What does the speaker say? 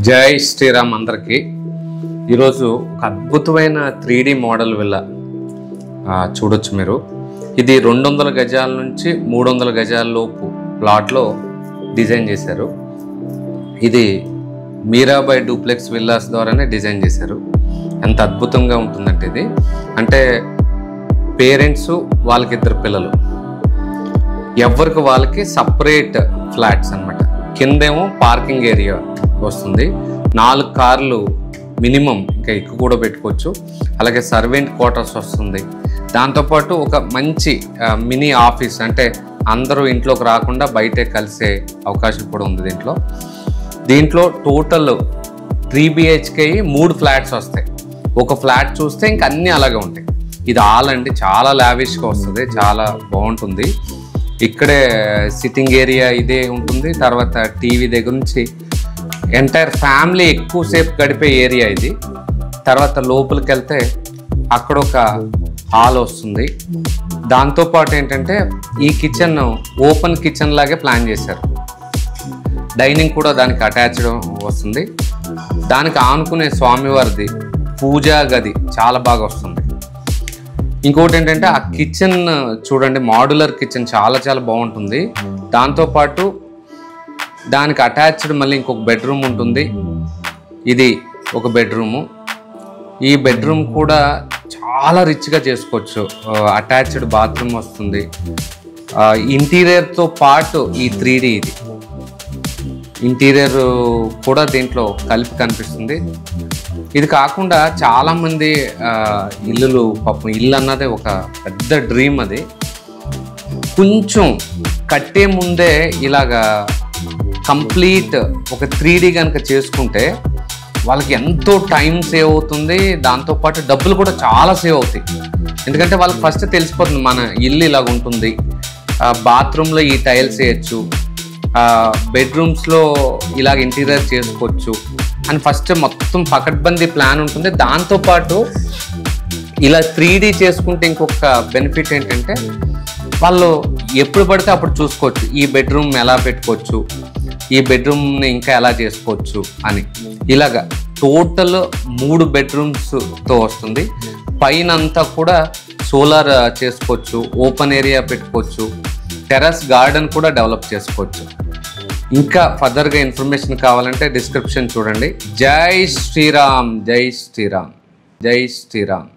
జై శ్రీరామ్ అందరికీ. ఈరోజు ఒక అద్భుతమైన 3D మోడల్ విల్లా చూడొచ్చు మీరు. ఇది 200 గజాల నుంచి 300 గజాల లోపు ప్లాట్లో డిజైన్ చేశారు. ఇది మీరాబాయ్ డూప్లెక్స్ విల్లాస్ ద్వారానే డిజైన్ చేశారు. ఎంత అద్భుతంగా ఉంటుందంటే ఇది, అంటే పేరెంట్స్ వాళ్ళకి 2 పిల్లలు, ఎవరికి వాళ్ళకి సపరేట్ ఫ్లాట్స్ అన్నమాట. కిందేమో పార్కింగ్ ఏరియా వస్తుంది, 4 కార్లు మినిమం, ఇంకా ఎక్కువ కూడా పెట్టుకోవచ్చు. అలాగే సర్వెంట్ క్వార్టర్స్ వస్తుంది. దాంతోపాటు ఒక మంచి మినీ ఆఫీస్, అంటే అందరూ ఇంట్లోకి రాకుండా బయటే కలిసే అవకాశం కూడా ఉంది దీంట్లో టోటల్ 3 BHK 3 ఫ్లాట్స్ వస్తాయి. ఒక ఫ్లాట్ చూస్తే ఇంక అన్నీ అలాగే ఉంటాయి. ఇది హాల్ అండి, చాలా లావిష్గా వస్తుంది, చాలా బాగుంటుంది. ఇక్కడే సిట్టింగ్ ఏరియా ఇదే ఉంటుంది. తర్వాత టీవీ దగ్గర నుంచి ఎంటైర్ ఫ్యామిలీ ఎక్కువసేపు గడిపే ఏరియా ఇది. తర్వాత లోపలికి వెళ్తే అక్కడ ఒక హాల్ వస్తుంది. దాంతోపాటు ఏంటంటే ఈ కిచెన్ ఓపెన్ కిచెన్ లాగే ప్లాన్ చేశారు. డైనింగ్ కూడా దానికి అటాచ్డ్ వస్తుంది. దానికి ఆనుకునే స్వామివారిది పూజా గది చాలా బాగా వస్తుంది. ఇంకోటి ఏంటంటే ఆ కిచెన్ చూడండి, మాడ్యులర్ కిచెన్ చాలా చాలా బాగుంటుంది. దాంతోపాటు దానికి అటాచ్డ్ మళ్ళీ ఇంకొక బెడ్రూమ్ ఉంటుంది. ఇది ఒక బెడ్రూము. ఈ బెడ్రూమ్ కూడా చాలా రిచ్గా చేసుకోవచ్చు. అటాచ్డ్ బాత్రూమ్ వస్తుంది. ఇంటీరియర్తో పాటు ఈ 3D ఇది ఇంటీరియర్ కూడా దీంట్లో కలిపి కనిపిస్తుంది. ఇది కాకుండా చాలామంది ఇల్లులు, పాపం ఇల్లు అన్నదే ఒక పెద్ద డ్రీమ్. అది కొంచెం కట్టే ముందే ఇలాగా కంప్లీట్ ఒక 3D కనుక చేసుకుంటే వాళ్ళకి ఎంతో టైం సేవ్ అవుతుంది. దాంతోపాటు డబ్బులు కూడా చాలా సేవ్ అవుతాయి. ఎందుకంటే వాళ్ళకి ఫస్ట్ తెలిసిపోతుంది మన ఇల్లు ఇలాగ ఉంటుంది, బాత్రూంలో ఈ టైల్స్ వేయచ్చు, బెడ్రూమ్స్లో ఇలాగ ఇంటీరియర్ చేసుకోవచ్చు అని ఫస్ట్ మొత్తం పకడ్బందీ ప్లాన్ ఉంటుంది. దాంతోపాటు ఇలా 3D చేసుకుంటే ఇంకొక బెనిఫిట్ ఏంటంటే వాళ్ళు ఎప్పుడు పడితే అప్పుడు చూసుకోవచ్చు, ఈ బెడ్రూమ్ ఎలా పెట్టుకోవచ్చు, ఈ బెడ్రూమ్ని ఇంకా ఎలా చేసుకోవచ్చు అని. ఇలాగా టోటల్ 3 బెడ్రూమ్స్తో వస్తుంది. పైన అంతా కూడా సోలార్ చేసుకోవచ్చు, ఓపెన్ ఏరియా పెట్టుకోవచ్చు, టెర్రస్ గార్డెన్ కూడా డెవలప్ చేసుకోవచ్చు. ఇంకా ఫర్దర్గా ఇన్ఫర్మేషన్ కావాలంటే డిస్క్రిప్షన్ చూడండి. జై శ్రీరామ్, జై శ్రీరామ్, జై శ్రీరామ్.